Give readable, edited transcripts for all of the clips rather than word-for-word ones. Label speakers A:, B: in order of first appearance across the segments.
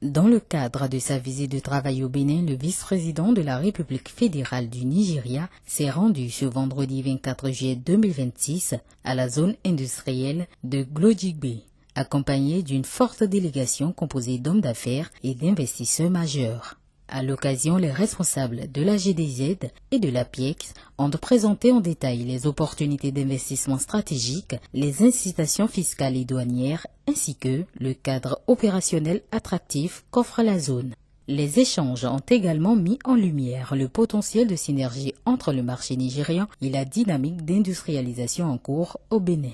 A: Dans le cadre de sa visite de travail au Bénin, le vice-président de la République fédérale du Nigeria s'est rendu ce vendredi 24 juillet 2026 à la zone industrielle de Glojigbe, accompagné d'une forte délégation composée d'hommes d'affaires et d'investisseurs majeurs. À l'occasion, les responsables de la GDZ et de la PIEX ont présenté en détail les opportunités d'investissement stratégique, les incitations fiscales et douanières, ainsi que le cadre opérationnel attractif qu'offre la zone. Les échanges ont également mis en lumière le potentiel de synergie entre le marché nigérian et la dynamique d'industrialisation en cours au Bénin.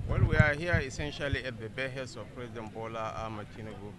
B: Well, we are here essentially at the behest of President Bola Ahmed Tinubu.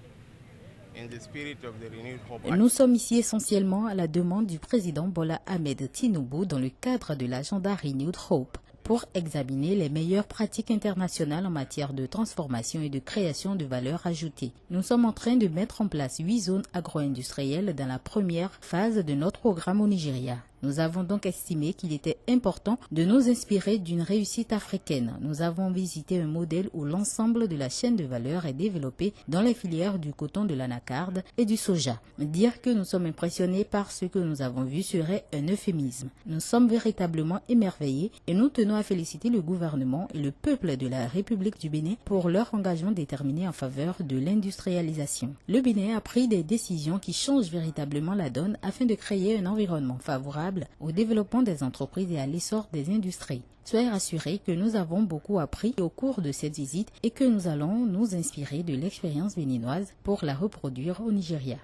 A: Nous sommes ici essentiellement à la demande du président Bola Ahmed Tinubu dans le cadre de l'agenda Renewed Hope pour examiner les meilleures pratiques internationales en matière de transformation et de création de valeur ajoutée. Nous sommes en train de mettre en place 8 zones agro-industrielles dans la première phase de notre programme au Nigeria. Nous avons donc estimé qu'il était important de nous inspirer d'une réussite africaine. Nous avons visité un modèle où l'ensemble de la chaîne de valeur est développé dans les filières du coton, de l'anacarde et du soja. Dire que nous sommes impressionnés par ce que nous avons vu serait un euphémisme. Nous sommes véritablement émerveillés et nous tenons à féliciter le gouvernement et le peuple de la République du Bénin pour leur engagement déterminé en faveur de l'industrialisation. Le Bénin a pris des décisions qui changent véritablement la donne afin de créer un environnement favorable au développement des entreprises et à l'essor des industries. Soyez rassurés que nous avons beaucoup appris au cours de cette visite et que nous allons nous inspirer de l'expérience béninoise pour la reproduire au Nigeria.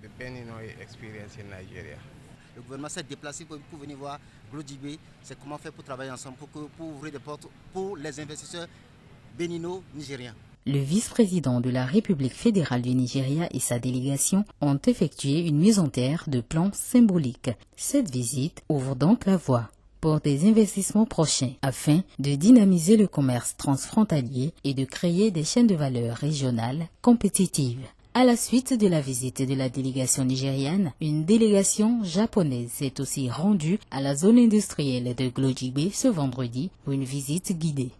C: Le gouvernement s'est déplacé pour venir voir Glojigbe. C'est comment faire pour travailler ensemble, pour ouvrir des portes pour les investisseurs bénino-nigériens.
A: Le vice-président de la République fédérale du Nigeria et sa délégation ont effectué une mise en terre de plans symboliques. Cette visite ouvre donc la voie pour des investissements prochains afin de dynamiser le commerce transfrontalier et de créer des chaînes de valeur régionales compétitives. À la suite de la visite de la délégation nigériane, une délégation japonaise s'est aussi rendue à la zone industrielle de Glojigbe ce vendredi pour une visite guidée.